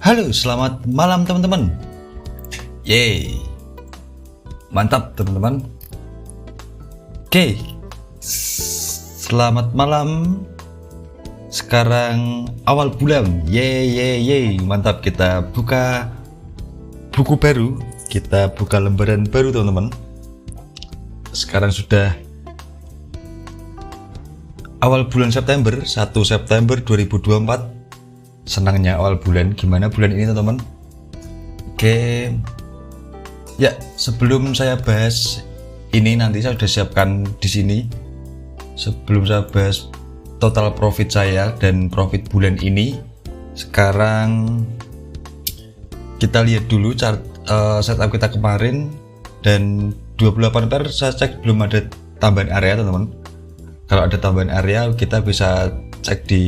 Halo, selamat malam teman-teman. Yeay, mantap teman-teman. Oke, selamat malam. Sekarang awal bulan. Yeay, mantap. Kita buka buku baru, kita buka lembaran baru teman-teman. Sekarang sudah awal bulan September, 1 September 2024. Senangnya awal bulan. Gimana bulan ini teman-teman? Oke. Ya, sebelum saya bahas ini, nanti saya sudah siapkan di sini. Sebelum saya bahas total profit saya dan profit bulan ini, sekarang kita lihat dulu chart setup kita kemarin, dan 28 per saya cek belum ada tambahan area teman-teman. Kalau ada tambahan area kita bisa cek di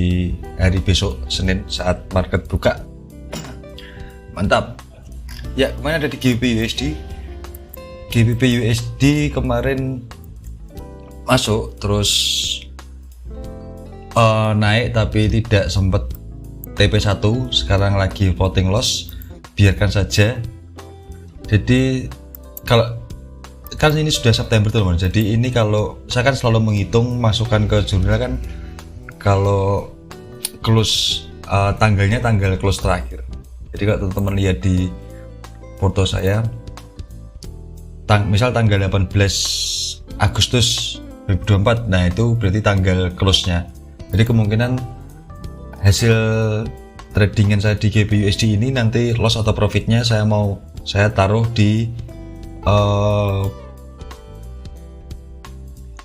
hari besok Senin saat market buka. Mantap. Ya, kemarin ada di GBP USD. GBP USD kemarin masuk terus naik tapi tidak sempat TP1. Sekarang lagi floating loss, biarkan saja. Jadi kalau kan ini sudah September teman-teman, jadi ini kalau saya kan selalu menghitung masukkan ke jurnal kan, kalau close tanggalnya tanggal close terakhir. Jadi kalau teman-teman lihat di foto saya, misal tanggal 18 Agustus 2024, nah itu berarti tanggal close-nya. Jadi kemungkinan hasil tradingan saya di GBUSD ini nanti loss atau profitnya saya taruh di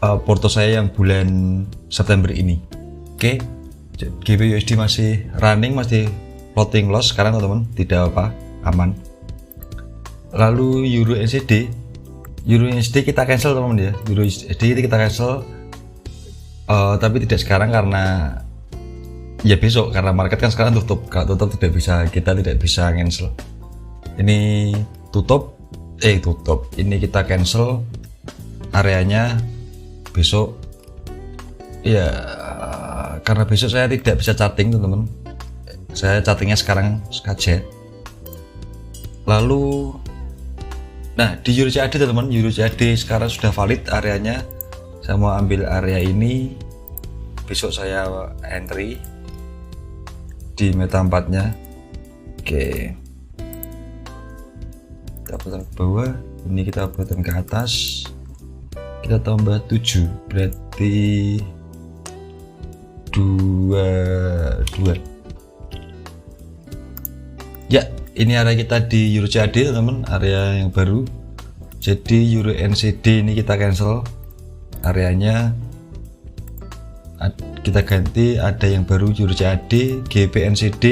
porto saya yang bulan September ini. Oke, GBUSD masih running, masih floating loss sekarang teman-teman, tidak apa, aman. Lalu Euro NZD kita cancel teman-teman ya. Euro NZD kita cancel, tapi tidak sekarang karena ya besok, karena market kan sekarang tutup. Kalau tutup kita tidak bisa cancel. Ini tutup. Ini kita cancel areanya besok. Ya, karena besok saya tidak bisa charting teman-teman. Saya chartingnya sekarang saja. Lalu, nah di Euro CAD teman-teman, Euro CAD sekarang sudah valid areanya. Saya mau ambil area ini. Besok saya entry di meta 4-nya. Oke. Kita putar ke bawah, ini kita putar ke atas. Kita tambah 7, berarti 22. Ya, ini area kita di Euro CAD teman-teman, area yang baru. Jadi Euro NZD ini kita cancel areanya, kita ganti ada yang baru Euro CAD. GBP NZD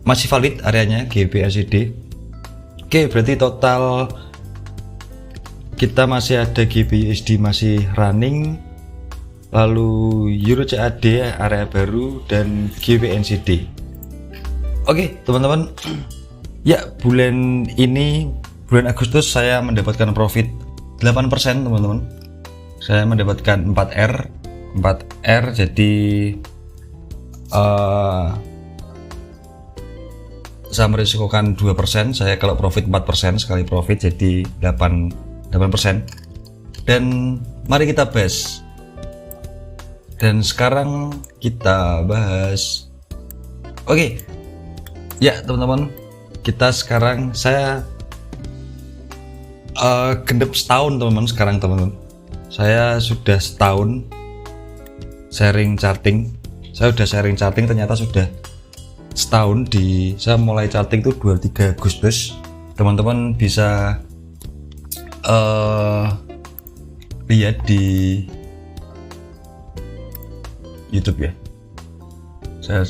masih valid areanya, GBP NZD. Oke, berarti total kita masih ada GBUSD masih running, lalu Euro CAD area baru, dan GBNCD. Oke teman-teman, ya bulan ini, bulan Agustus saya mendapatkan profit 8% teman-teman. Saya mendapatkan 4R, jadi saya merisikokan 2%. Saya kalau profit 4%, sekali profit jadi 8%. Dan mari kita bahas. Dan sekarang kita bahas. Oke. Ya, teman-teman. Kita sekarang saya genep setahun, teman-teman, sekarang, teman-teman. Saya sudah setahun sharing charting. Saya sudah sharing charting, ternyata sudah setahun saya mulai charting itu 23 Agustus. Teman-teman bisa lihat di YouTube ya. Saya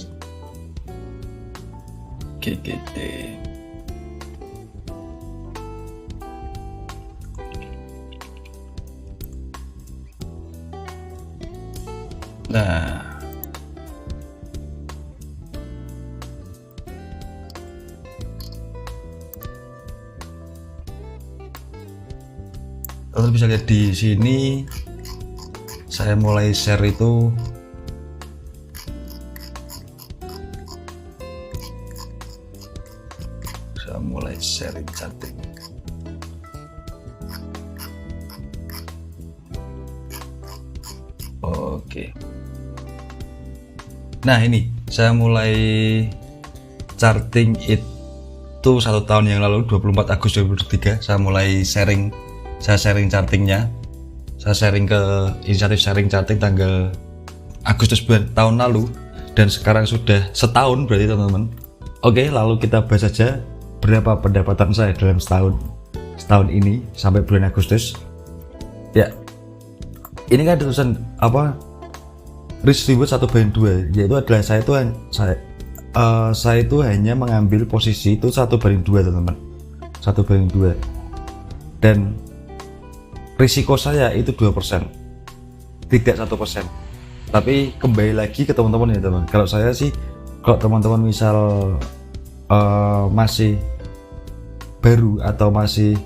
GGT. Nah, teman bisa lihat di sini. Saya mulai share itu sharing charting. Oke. Nah ini saya mulai charting itu 1 tahun yang lalu, 24 Agustus 2023 saya mulai sharing chartingnya. Saya sharing ke inisiatif sharing charting tanggal Agustus tahun lalu, dan sekarang sudah setahun berarti teman-teman. Oke, lalu kita bahas saja berapa pendapatan saya dalam setahun ini sampai bulan Agustus. Ya, ini kan tulisan apa, risk reward 1/2, yaitu adalah saya itu hanya mengambil posisi itu 1/2 teman-teman, 1/2, dan risiko saya itu 2%, tidak 1%. Tapi kembali lagi ke teman-teman ya teman, kalau saya sih, kalau teman-teman misal masih baru atau masih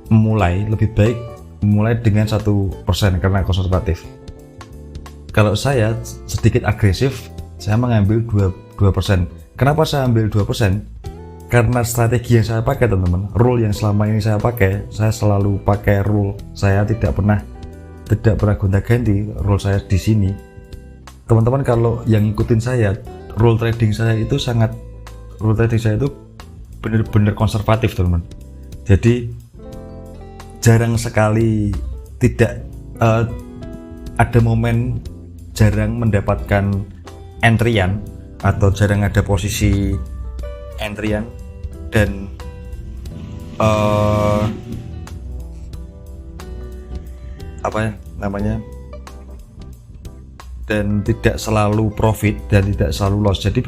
memulai, lebih baik mulai dengan 1% karena konservatif. Kalau saya sedikit agresif, saya mengambil 2%. Kenapa saya ambil 2%? Karena strategi yang saya pakai teman-teman, rule yang selama ini saya pakai, saya selalu pakai rule. Saya tidak pernah gonta-ganti rule saya di sini. Teman-teman kalau yang ngikutin saya, rule trading saya itu benar-benar konservatif teman-teman. Jadi jarang sekali tidak ada momen, jarang mendapatkan entryan atau jarang ada posisi entryan, dan dan tidak selalu profit dan tidak selalu loss. Jadi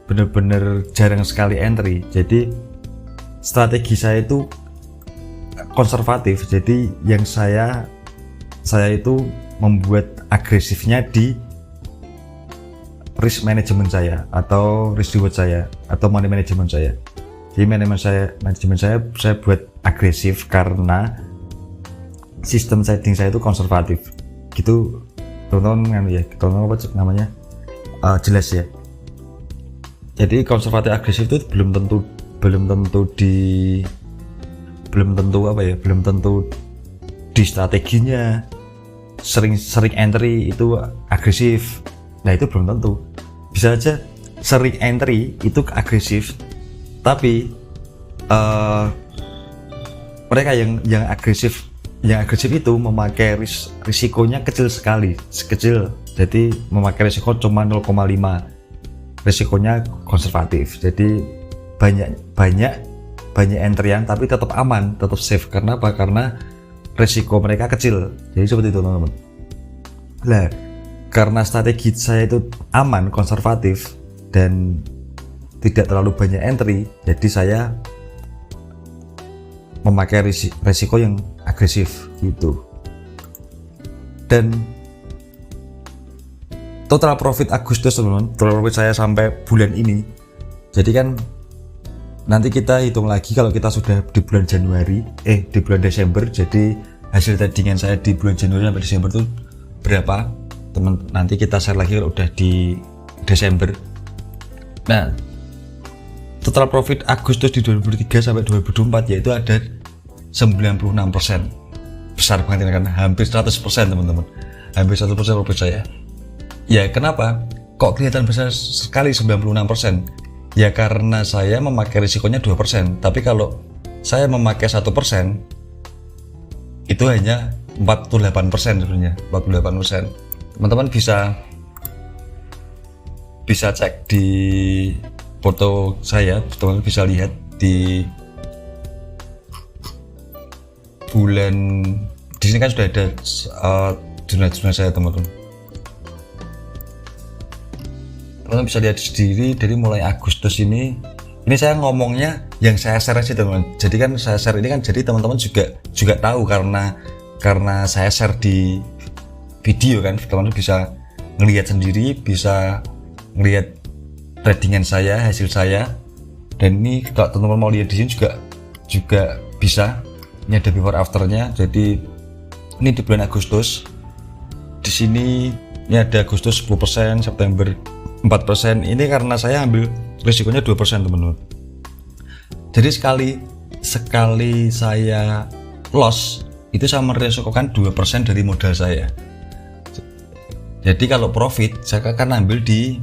benar-benar jarang sekali entry. Jadi strategi saya itu konservatif. Jadi yang saya itu membuat agresifnya di risk management saya atau risk reward saya atau money management saya. Jadi manajemen saya buat agresif karena sistem trading saya itu konservatif. Gitu teman-teman ya, teman-teman apa namanya, jelas ya. Jadi konservatif agresif itu belum tentu di strateginya. Sering entry itu agresif, nah itu belum tentu. Bisa aja sering entry itu agresif, tapi mereka yang agresif itu memakai risikonya kecil sekali, jadi memakai risiko cuma 0,5, risikonya konservatif. Jadi banyak entryan tapi tetap aman, tetap safe. Karena apa? Karena risiko mereka kecil. Jadi seperti itu teman-teman. Nah, karena strategi saya itu aman, konservatif, dan tidak terlalu banyak entry, jadi saya memakai risiko yang agresif gitu. Dan total profit Agustus teman-teman, total profit saya sampai bulan ini, jadi kan nanti kita hitung lagi kalau kita sudah di bulan di bulan Desember. Jadi hasil tradingan saya di bulan Januari sampai Desember itu berapa, teman, nanti kita share lagi kalau udah di Desember. Nah, total profit Agustus di 2023 sampai 2024 yaitu ada 96%. Besar banget kan, hampir 100% teman-teman, hampir 100% profit saya. Ya kenapa kok kelihatan besar sekali 96%? Ya karena saya memakai risikonya 2%, tapi kalau saya memakai 1%, itu hanya 48% sebenarnya, 48%. Teman-teman bisa cek di foto saya, teman-teman bisa lihat di bulan, di sini kan sudah ada jurnal saya teman-teman. Teman-teman bisa lihat sendiri dari mulai Agustus ini saya ngomongnya yang saya share sih teman-teman. Jadi kan saya share ini kan jadi teman-teman juga tahu karena saya share di video kan, teman-teman bisa ngelihat sendiri, bisa ngelihat tradingan saya, hasil saya. Dan ini kalau teman-teman mau lihat di sini juga bisa. Ini ada before afternya. Jadi ini di bulan Agustus. Di sini ini ada Agustus 10%, September 4%. Ini karena saya ambil risikonya 2% teman-teman. Jadi sekali saya loss itu saya meresikokan 2% dari modal saya. Jadi kalau profit saya akan ambil di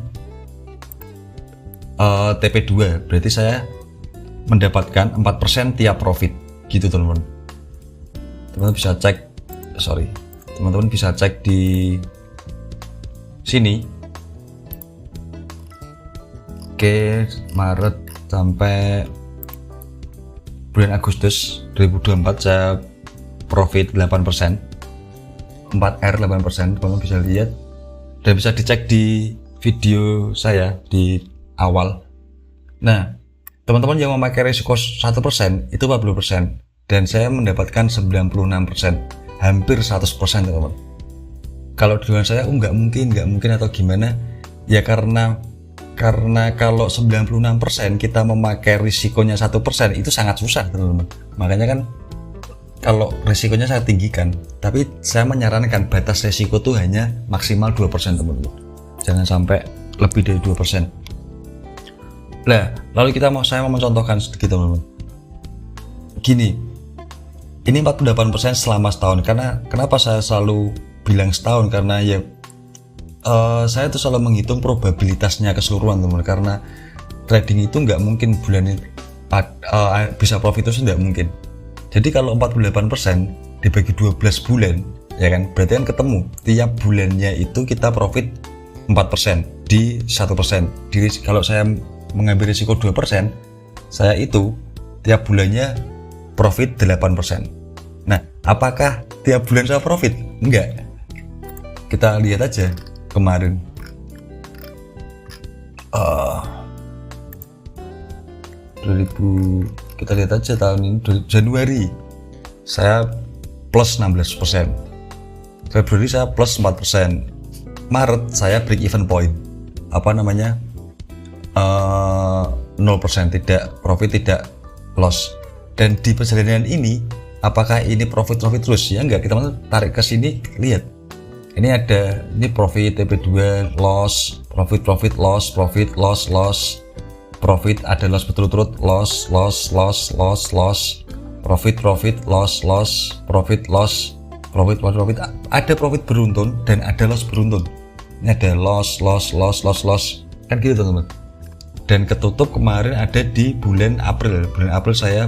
TP2, berarti saya mendapatkan 4% tiap profit gitu teman-teman. Teman-teman bisa cek di sini. Oke, Maret sampai bulan Agustus 2024 saya profit 8%, 4R 8%, teman-teman bisa lihat dan bisa dicek di video saya di awal. Nah, teman-teman yang memakai risiko 1% itu 40% dan saya mendapatkan 96%, hampir 100% teman-teman. Kalau dengan saya nggak mungkin atau gimana ya, karena kalau 96% kita memakai risikonya 1% itu sangat susah teman-teman. Makanya kan kalau risikonya saya tinggikan, tapi saya menyarankan batas risiko tuh hanya maksimal 2% teman-teman, jangan sampai lebih dari 2%. Nah, lalu saya mau mencontohkan sedikit teman-teman. Gini, ini 48% selama setahun. Kenapa saya selalu bilang setahun? Karena ya saya tuh selalu menghitung probabilitasnya keseluruhan teman-teman. Karena trading itu nggak mungkin bulan ini bisa profit itu nggak mungkin. Jadi kalau 48% dibagi 12 bulan, ya kan, berarti kan ketemu tiap bulannya itu kita profit 4% di 1%. Jadi kalau saya mengambil risiko 2%, saya itu tiap bulannya profit 8%. Nah, apakah tiap bulan saya profit? Enggak. Kita lihat aja kemarin. Kita lihat aja tahun ini, Januari saya plus 16%, Februari saya plus 4%, Maret saya break even point, 0%, tidak profit, tidak loss. Dan di perjalanan ini apakah ini profit terus? Ya enggak, kita tarik ke sini, lihat ini ada, ini profit TP2, loss, profit loss, profit loss, profit ada loss berturut-turut, loss, profit loss, profit ada profit beruntun dan ada loss beruntun. Ini ada loss kan gitu teman-teman. Dan ketutup kemarin ada di bulan April saya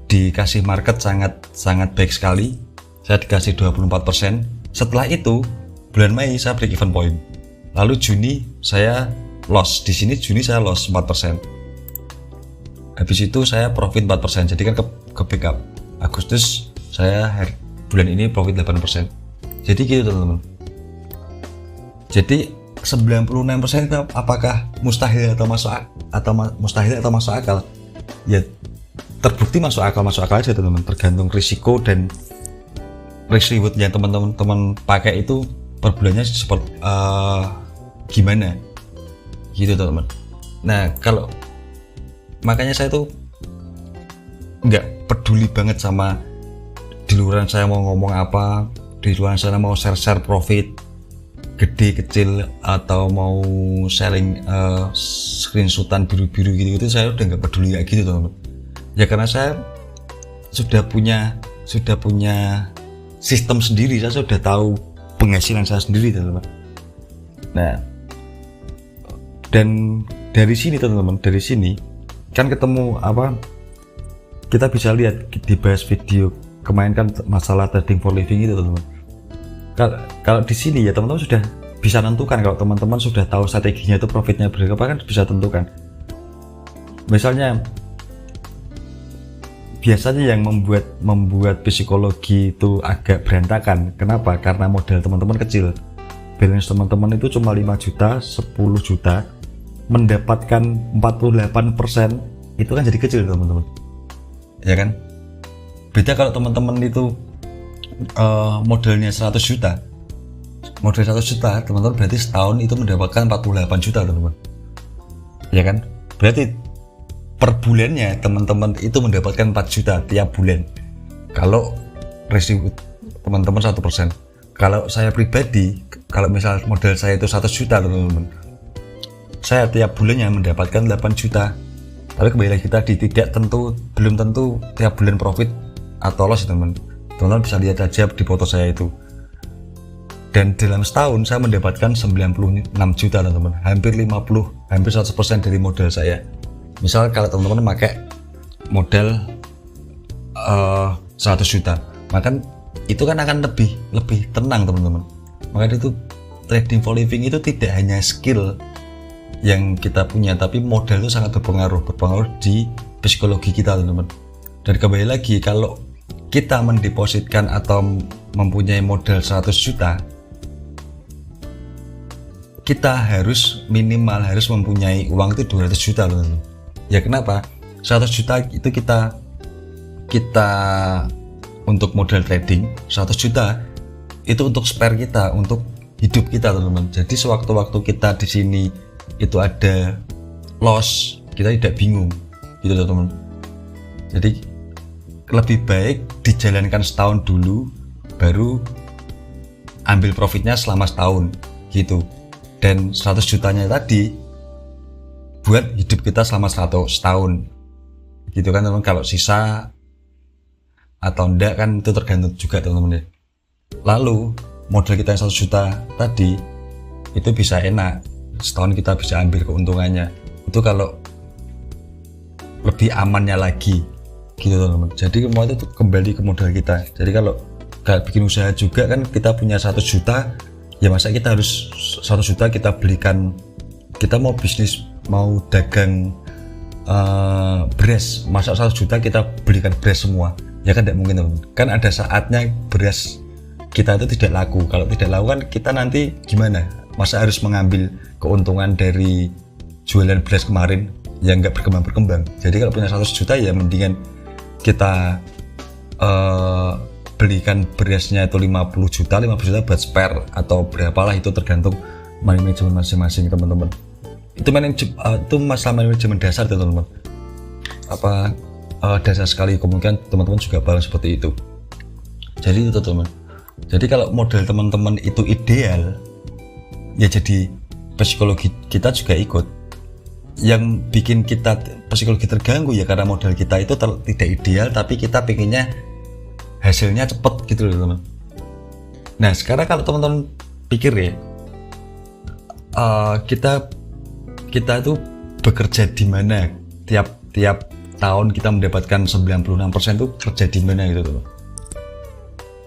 dikasih market sangat baik sekali, saya dikasih 24%. Setelah itu bulan Mei saya break even point, lalu Juni saya loss, di sini Juni saya loss 4%, habis itu saya profit 4%, jadi kan ke backup. Agustus saya bulan ini profit 8%, jadi gitu teman-teman. Jadi 96% itu apakah mustahil atau masuk akal? Ya terbukti masuk akal aja teman-teman, tergantung risiko dan risk reward yang teman-teman pakai itu per bulannya seperti gimana gitu teman-teman. Nah, kalau makanya saya tuh nggak peduli banget sama di luaran saya mau ngomong apa, di luaran sana mau share profit gede kecil atau mau sharing screenshotan biru-biru gitu, saya udah nggak peduli kayak gitu teman-teman. Ya karena saya sudah punya sistem sendiri, saya sudah tahu penghasilan saya sendiri teman-teman. Nah, dan dari sini teman-teman, dari sini kan ketemu kita bisa lihat, dibahas video kemarin kan masalah trading for living itu teman-teman. Kalau di sini ya teman-teman sudah bisa tentukan, kalau teman-teman sudah tahu strateginya itu profitnya berapa kan bisa tentukan. Misalnya biasanya yang membuat psikologi itu agak berantakan. Kenapa? Karena modal teman-teman kecil. Balance teman-teman itu cuma 5 juta, 10 juta, mendapatkan 48% itu kan jadi kecil teman-teman. Ya kan? Beda kalau teman-teman itu modalnya 100 juta. Modal 100 juta, teman-teman berarti setahun itu mendapatkan 48 juta teman-teman. Ya kan? Berarti per bulannya teman-teman itu mendapatkan 4 juta tiap bulan kalau risiko teman-teman 1%. Kalau saya pribadi, kalau misal modal saya itu 100 juta teman-teman, saya tiap bulannya mendapatkan 8 juta Tapi kembali lagi tadi, belum tentu tiap bulan profit atau loss, teman-teman bisa lihat aja di foto saya itu. Dan dalam setahun saya mendapatkan 96 juta teman-teman, hampir 100% dari modal saya. Misal kalau teman-teman pakai modal 100 juta, maka itu kan akan lebih tenang teman-teman. Maka itu trading for living itu tidak hanya skill yang kita punya, tapi modal itu sangat berpengaruh di psikologi kita teman-teman. Dan kembali lagi, kalau kita mendepositkan atau mempunyai modal 100 juta, kita harus mempunyai uang itu 200 juta loh. Ya kenapa? 100 juta itu kita untuk modal trading, 100 juta itu untuk spare kita, untuk hidup kita teman-teman. Jadi sewaktu-waktu kita di sini itu ada loss, kita tidak bingung gitu teman-teman. Jadi lebih baik dijalankan setahun dulu, baru ambil profitnya selama setahun gitu. Dan 100 jutanya tadi buat hidup kita selama setahun gitu kan teman-teman. Kalau sisa atau enggak kan itu tergantung juga teman-teman ya. Lalu modal kita yang 100 juta tadi itu bisa enak, setahun kita bisa ambil keuntungannya. Itu kalau lebih amannya lagi gitu teman-teman. Jadi semua itu kembali ke modal kita. Jadi kalau bikin usaha juga kan, kita punya 100 juta, ya masa kita harus 100 juta kita belikan, kita mau bisnis, mau dagang beras, masa 100 juta kita belikan beras semua, ya kan tidak mungkin teman-teman. Kan ada saatnya beras kita itu tidak laku. Kalau tidak laku kan kita nanti gimana, masa harus mengambil keuntungan dari jualan beras kemarin yang nggak berkembang. Jadi kalau punya 100 juta ya mendingan kita belikan berasnya itu 50 juta buat spare atau berapalah, itu tergantung manajemen masing-masing teman-teman. Itu masalah manajemen dasar teman-teman. Dasar sekali, kemungkinan teman-teman juga paham seperti itu. Jadi itu teman-teman. Jadi kalau model teman-teman itu ideal, ya jadi psikologi kita juga ikut. Yang bikin kita psikologi terganggu ya karena modal kita itu tidak ideal, tapi kita pengennya hasilnya cepet gitu loh teman. Nah sekarang kalau teman-teman pikir ya, kita itu bekerja di mana, tiap tahun kita mendapatkan 96% itu kerja di mana gitu loh.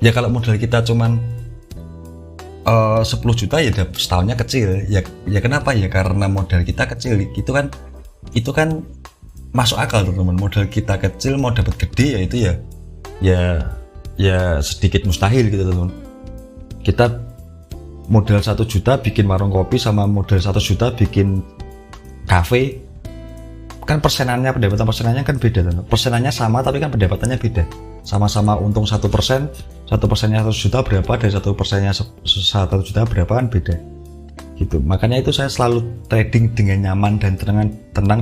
Ya kalau modal kita cuman 10 juta ya setahunnya kecil ya kenapa ya, karena modal kita kecil itu kan masuk akal teman-teman. Modal kita kecil mau dapat gede ya itu ya sedikit mustahil gitu teman-teman. Kita modal 1 juta bikin warung kopi sama modal 1 juta bikin kafe, kan pendapatan persenannya kan beda teman. Persenannya sama tapi kan pendapatannya beda. Sama-sama untung 1%, 1%-nya 1 juta berapa, dari 1%-nya 1 juta berapa kan beda gitu. Makanya itu saya selalu trading dengan nyaman dan tenang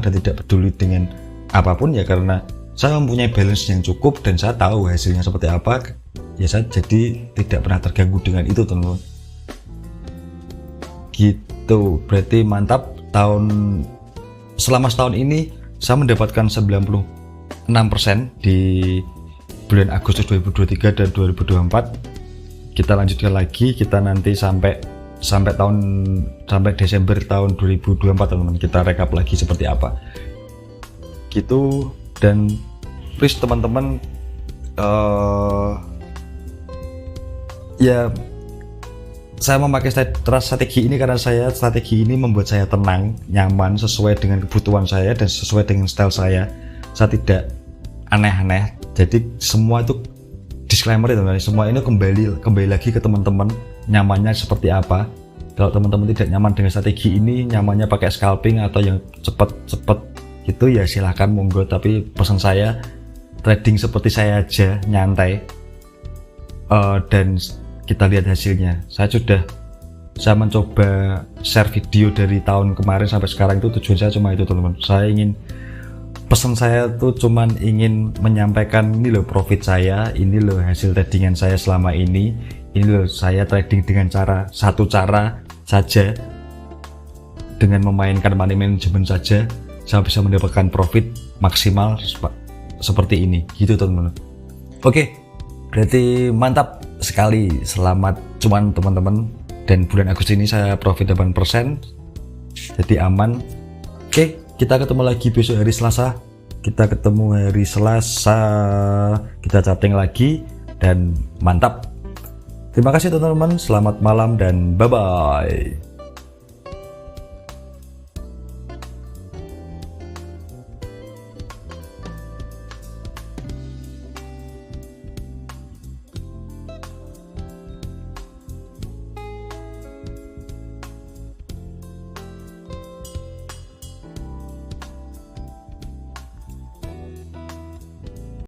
dan tidak peduli dengan apapun ya, karena saya mempunyai balance yang cukup dan saya tahu hasilnya seperti apa ya. Saya jadi tidak pernah terganggu dengan itu teman-teman gitu. Berarti mantap, selama setahun ini saya mendapatkan 96% di bulan Agustus 2023 dan 2024. Kita lanjutkan lagi, kita nanti sampai Desember tahun 2024 teman-teman, kita rekap lagi seperti apa gitu. Dan please teman-teman, ya saya memakai strategi ini karena strategi ini membuat saya tenang, nyaman, sesuai dengan kebutuhan saya dan sesuai dengan style saya. Saya tidak aneh-aneh. Jadi semua itu disclaimer ya teman-teman. Semua ini kembali lagi ke teman-teman nyamannya seperti apa. Kalau teman-teman tidak nyaman dengan strategi ini, nyamannya pakai scalping atau yang cepet gitu ya silahkan monggo. Tapi pesan saya, trading seperti saya aja, nyantai, dan kita lihat hasilnya. Saya mencoba share video dari tahun kemarin sampai sekarang, itu tujuan saya cuma itu teman-teman. Pesan saya tuh cuman ingin menyampaikan ini loh profit saya, ini loh hasil tradingan saya selama ini loh saya trading dengan satu cara saja, dengan memainkan money management saja. saya bisa mendapatkan profit maksimal seperti ini gitu teman-teman. Oke, berarti mantap sekali, selamat cuan teman-teman. Dan bulan Agustus ini saya profit 8%, jadi aman. Oke, kita ketemu lagi besok hari Selasa. Kita chatting lagi dan mantap. Terima kasih teman-teman, selamat malam dan bye-bye.